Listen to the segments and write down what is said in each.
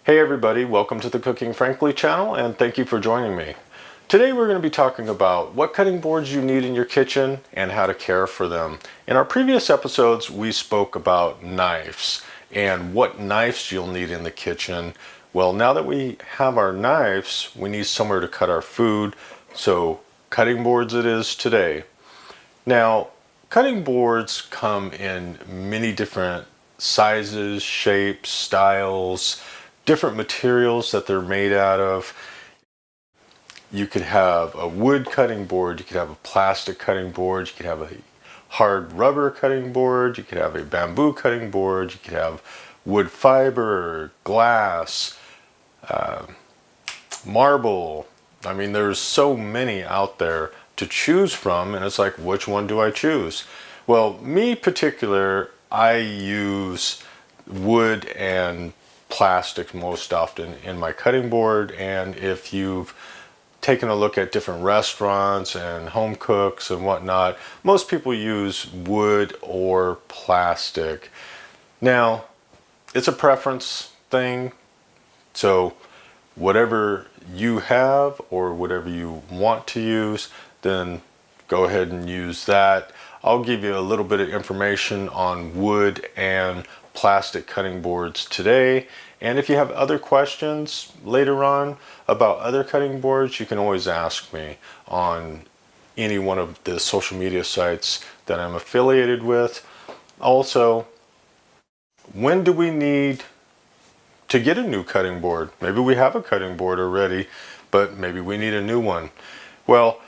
Hey everybody, welcome to the Cooking Frankly channel and thank you for joining me. Today we're going to be talking about what cutting boards you need in your kitchen and how to care for them. In our previous episodes we spoke about knives and what knives you'll need in the kitchen. Well, now that we have our knives, we need somewhere to cut our food, so cutting boards it is today. Now, cutting boards come in many different sizes, shapes, styles, different materials that they're made out of. You could have a wood cutting board, you could have a plastic cutting board, you could have a hard rubber cutting board, you could have a bamboo cutting board, you could have wood fiber, glass, marble. I mean, there's so many out there to choose from, and it's like, which one do I choose? Well, me particular, I use wood and plastic most often in my cutting board. And if you've taken a look at different restaurants and home cooks and whatnot, most people use wood or plastic. Now, it's a preference thing, so whatever you have or whatever you want to use, then go ahead and use that. I'll give you a little bit of information on wood and plastic cutting boards today, and if you have other questions later on about other cutting boards, you can always ask me on any one of the social media sites that I'm affiliated with. Also, when do we need to get a new cutting board? Maybe we have a cutting board already, but maybe we need a new one. Well,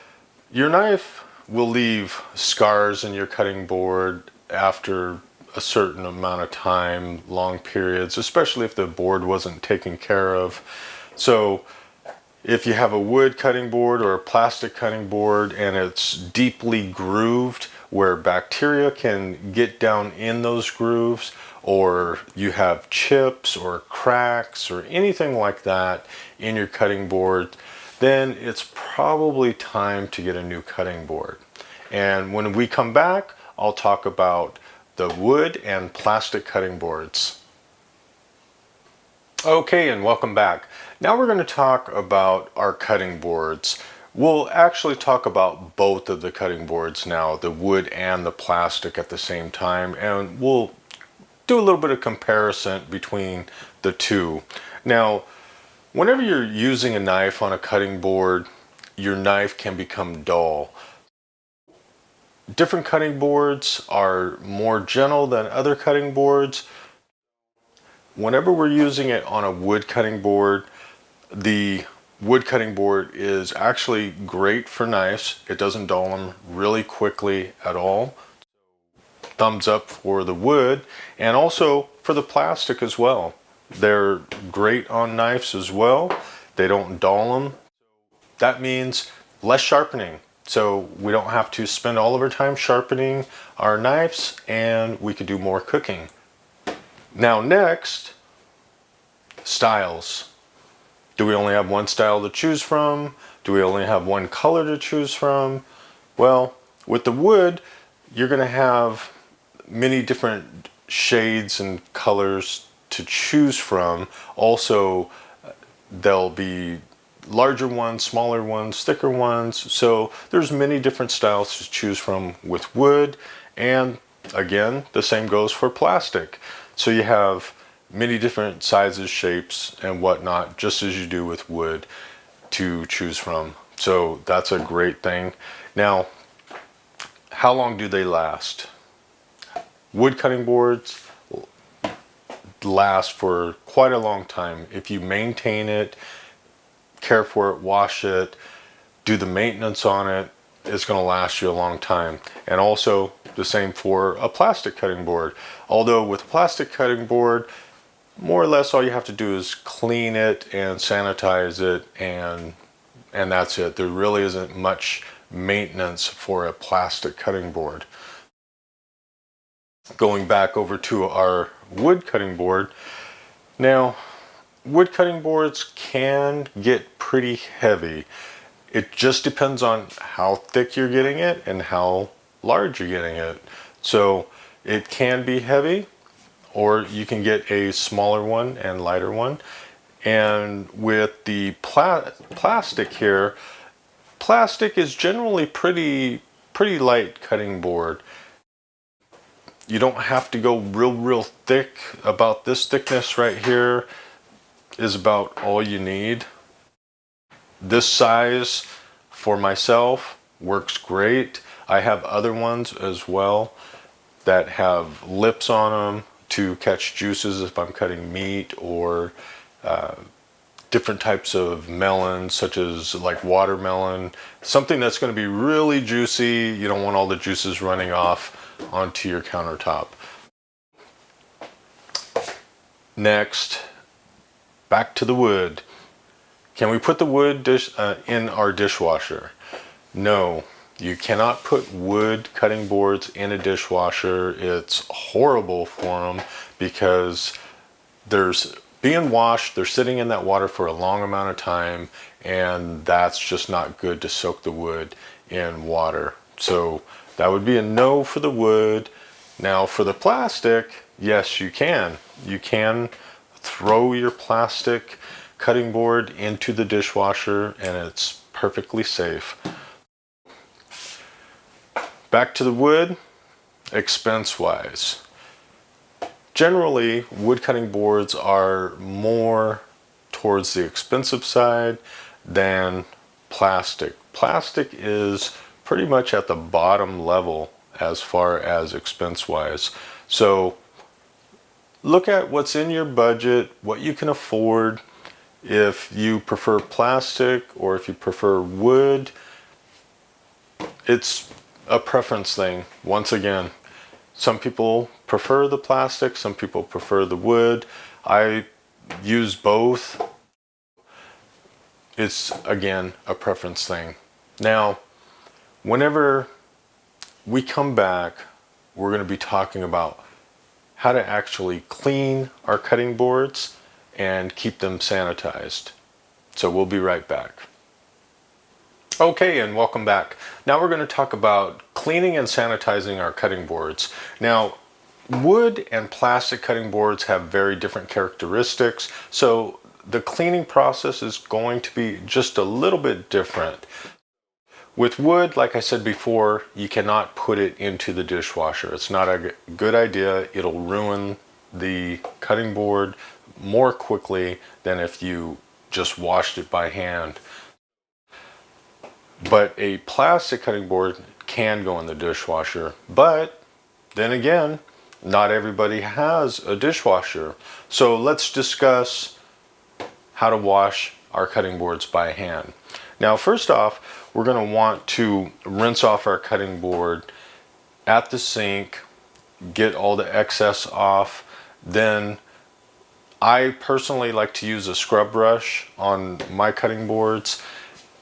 your knife will leave scars in your cutting board after a certain amount of time, long periods, especially if the board wasn't taken care of. So if you have a wood cutting board or a plastic cutting board and it's deeply grooved where bacteria can get down in those grooves, or you have chips or cracks or anything like that in your cutting board, then it's probably time to get a new cutting board. And when we come back, I'll talk about the wood and plastic cutting boards. Okay, and welcome back. Now we're going to talk about our cutting boards. We'll actually talk about both of the cutting boards now, the wood and the plastic at the same time, and we'll do a little bit of comparison between the two. Now, whenever you're using a knife on a cutting board, your knife can become dull. Different cutting boards are more gentle than other cutting boards. Whenever we're using it on a wood cutting board, the wood cutting board is actually great for knives. It doesn't dull them really quickly at all. Thumbs up for the wood, and also for the plastic as well. They're great on knives as well. They don't dull them. That means less sharpening. So we don't have to spend all of our time sharpening our knives, and we could do more cooking. Now next, styles. Do we only have one style to choose from? Do we only have one color to choose from? Well, with the wood, you're going to have many different shades and colors to choose from. Also, there'll be larger ones, smaller ones, thicker ones. So there's many different styles to choose from with wood. And again, the same goes for plastic. So you have many different sizes, shapes, and whatnot, just as you do with wood to choose from. So that's a great thing. Now, how long do they last? Wood cutting boards last for quite a long time. If you maintain it, care for it, wash it, do the maintenance on it, it's going to last you a long time. And also the same for a plastic cutting board. Although with a plastic cutting board, more or less all you have to do is clean it and sanitize it, and that's it. There really isn't much maintenance for a plastic cutting board. Going back over to our wood cutting board. Now, wood cutting boards can get pretty heavy. It just depends on how thick you're getting it and how large you're getting it. So it can be heavy, or you can get a smaller one and lighter one. And with the plastic here, plastic is generally pretty light cutting board. You don't have to go real thick. About this thickness right here is about all you need. This size for myself works great. I have other ones as well that have lips on them to catch juices if I'm cutting meat or different types of melons, such as like watermelon, something that's going to be really juicy. You don't want all the juices running off onto your countertop. Next, back to the wood. Can we put the wood in our dishwasher? No, you cannot put wood cutting boards in a dishwasher. It's horrible for them because there's being washed, they're sitting in that water for a long amount of time, and that's just not good to soak the wood in water. So that would be a no for the wood. Now for the plastic, yes, you can. You can throw your plastic cutting board into the dishwasher and it's perfectly safe. Back to the wood, expense-wise. Generally, wood cutting boards are more towards the expensive side than plastic. Plastic is pretty much at the bottom level as far as expense-wise. So look at what's in your budget, what you can afford. If you prefer plastic or if you prefer wood, it's a preference thing. Once again, some people prefer the plastic, some people prefer the wood. I use both. It's, again, a preference thing. Now, whenever we come back, we're going to be talking about how to actually clean our cutting boards and keep them sanitized. So we'll be right back. Okay, and welcome back. Now we're going to talk about cleaning and sanitizing our cutting boards. Now, wood and plastic cutting boards have very different characteristics, so the cleaning process is going to be just a little bit different. With wood, like I said before, you cannot put it into the dishwasher. It's not a good idea. It'll ruin the cutting board more quickly than if you just washed it by hand. But a plastic cutting board can go in the dishwasher. But then again, not everybody has a dishwasher. So let's discuss how to wash our cutting boards by hand. Now, first off, we're going to want to rinse off our cutting board at the sink, get all the excess off. Then I personally like to use a scrub brush on my cutting boards,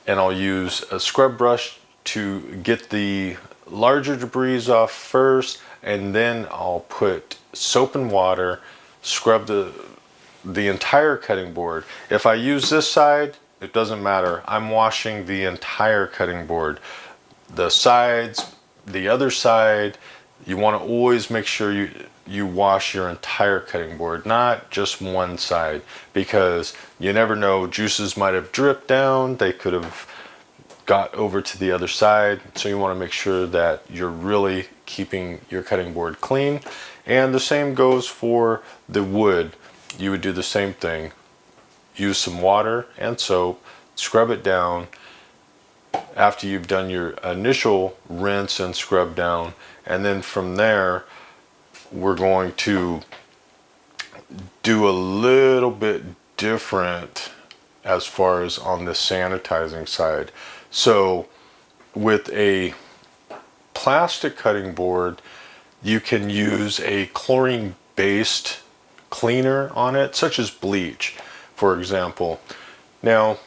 and I'll use a scrub brush to get the larger debris off first, and then I'll put soap and water, scrub the entire cutting board. If I use this side, it doesn't matter. I'm washing the entire cutting board. The sides, the other side, you want to always make sure you wash your entire cutting board, not just one side, because you never know, juices might have dripped down, they could have got over to the other side. So you want to make sure that you're really keeping your cutting board clean. And the same goes for the wood. You would do the same thing. Use some water and soap, scrub it down after you've done your initial rinse and scrub down, and then from there we're going to do a little bit different as far as on the sanitizing side. So with a plastic cutting board, you can use a chlorine based cleaner on it, such as bleach, for example. Now,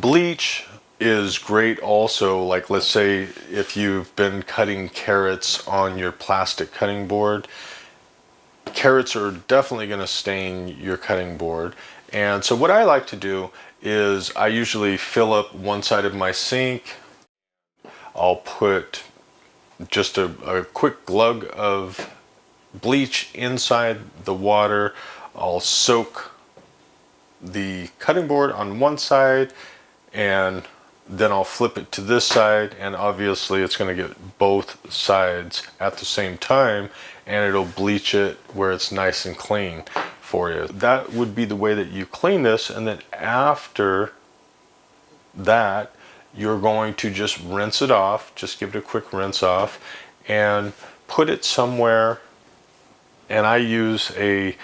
bleach is great also, like let's say if you've been cutting carrots on your plastic cutting board, carrots are definitely going to stain your cutting board. And so what I like to do is I usually fill up one side of my sink. I'll put just a quick glug of bleach inside the water. I'll soak the cutting board on one side, and then I'll flip it to this side, and obviously it's going to get both sides at the same time, and it'll bleach it where it's nice and clean for you. That would be the way that you clean this, and then after that you're going to just rinse it off, just give it a quick rinse off, and put it somewhere. And I use a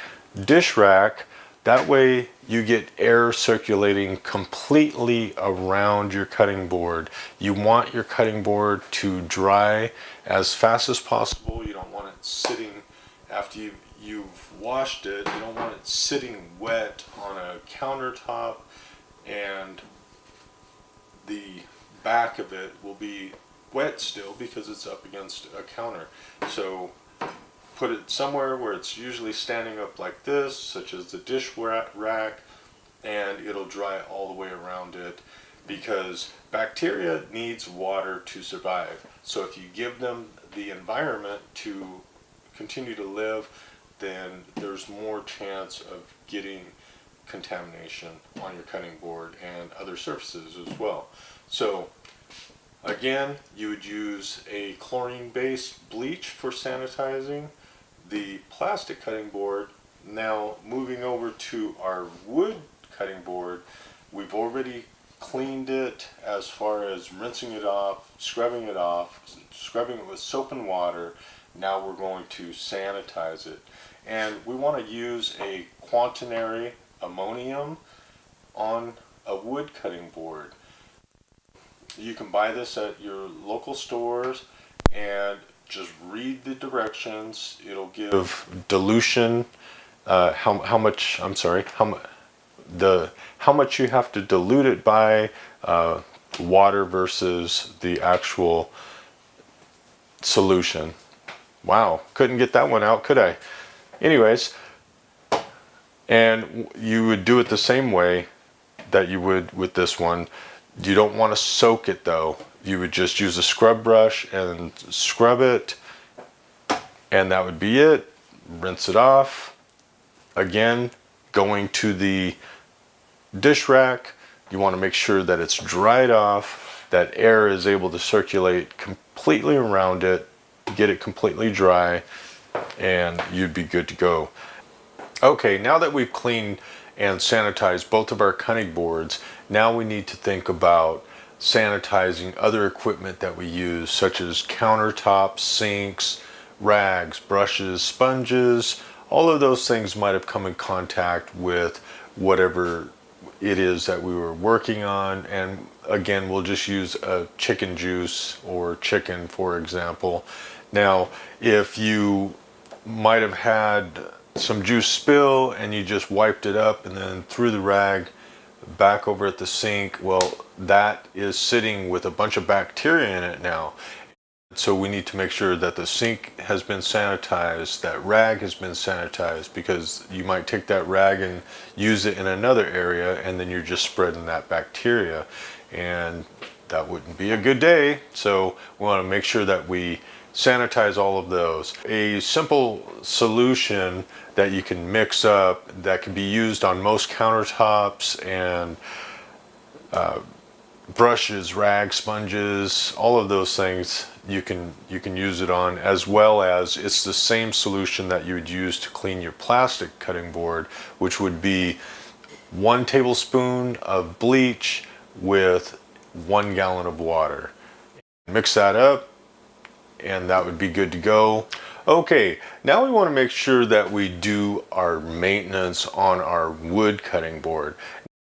dish rack. That way you get air circulating completely around your cutting board. You want your cutting board to dry as fast as possible. You don't want it sitting after you've washed it. You don't want it sitting wet on a countertop, and the back of it will be wet still because it's up against a counter. So put it somewhere where it's usually standing up like this, such as the dish rack, and it'll dry all the way around it, because bacteria needs water to survive. So if you give them the environment to continue to live, then there's more chance of getting contamination on your cutting board and other surfaces as well. So again, you would use a chlorine-based bleach for sanitizing the plastic cutting board. Now moving over to our wood cutting board, we've already cleaned it as far as rinsing it off, scrubbing it with soap and water. Now we're going to sanitize it, and we want to use a quaternary ammonium on a wood cutting board. You can buy this at your local stores, and just read the directions. It'll give dilution, how much you have to dilute it by, water versus the actual solution. Wow, couldn't get that one out, could I? Anyways, and you would do it the same way that you would with this one. You don't want to soak it though. You would just use a scrub brush and scrub it, and that would be it. Rinse it off. Again, going to the dish rack, you want to make sure that it's dried off, that air is able to circulate completely around it, get it completely dry, and you'd be good to go. Okay, now that we've cleaned and sanitized both of our cutting boards, now we need to think about sanitizing other equipment that we use, such as countertops, sinks, rags, brushes, sponges. All of those things might have come in contact with whatever it is that we were working on. And again, we'll just use a chicken juice or chicken, for example. Now, if you might have had some juice spill and you just wiped it up and then threw the rag back over at the sink, well, that is sitting with a bunch of bacteria in it now. So we need to make sure that the sink has been sanitized, that rag has been sanitized, because you might take that rag and use it in another area, and then you're just spreading that bacteria, and that wouldn't be a good day. So we want to make sure that we sanitize all of those. A simple solution that you can mix up that can be used on most countertops and brushes, rags, sponges, all of those things you can use it on, as well as it's the same solution that you would use to clean your plastic cutting board, which would be 1 tablespoon of bleach with 1 gallon of water. Mix that up, and that would be good to go. Okay, now we want to make sure that we do our maintenance on our wood cutting board.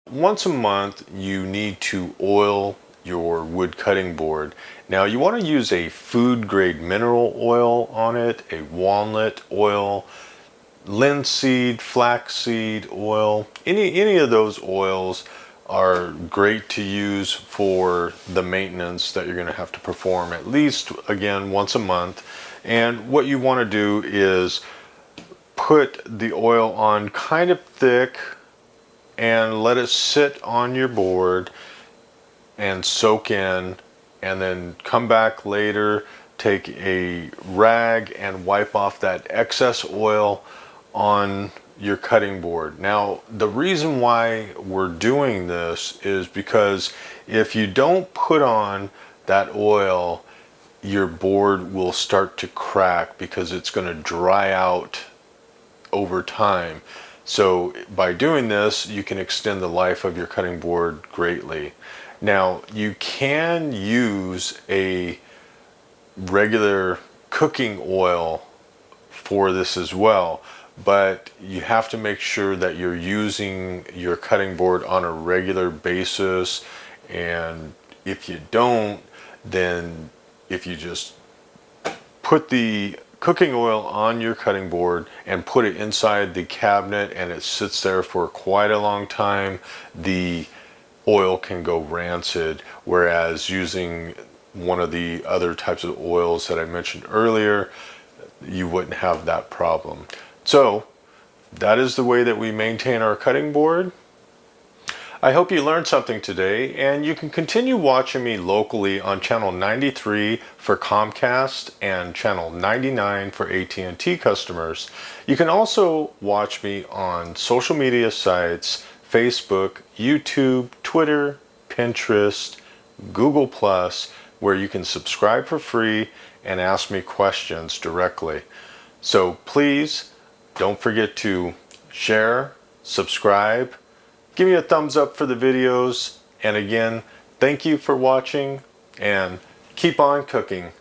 Once a month, you need to oil your wood cutting board. Now, you want to use a food grade mineral oil on it, a walnut oil, linseed, flaxseed oil. Any of those oils are great to use for the maintenance that you're going to have to perform at least, again, once a month. And what you want to do is put the oil on kind of thick and let it sit on your board and soak in, and then come back later, take a rag and wipe off that excess oil on your cutting board. Now, the reason why we're doing this is because if you don't put on that oil, your board will start to crack because it's going to dry out over time. So by doing this, you can extend the life of your cutting board greatly. Now, you can use a regular cooking oil for this as well, but you have to make sure that you're using your cutting board on a regular basis. And if you don't, then if you just put the cooking oil on your cutting board and put it inside the cabinet and it sits there for quite a long time, the oil can go rancid. Whereas using one of the other types of oils that I mentioned earlier, you wouldn't have that problem. So that is the way that we maintain our cutting board. I hope you learned something today, and you can continue watching me locally on channel 93 for Comcast and channel 99 for AT&T customers. You can also watch me on social media sites, Facebook, YouTube, Twitter, Pinterest, Google+, where you can subscribe for free and ask me questions directly. So please don't forget to share, subscribe, give me a thumbs up for the videos, and again, thank you for watching, and keep on cooking.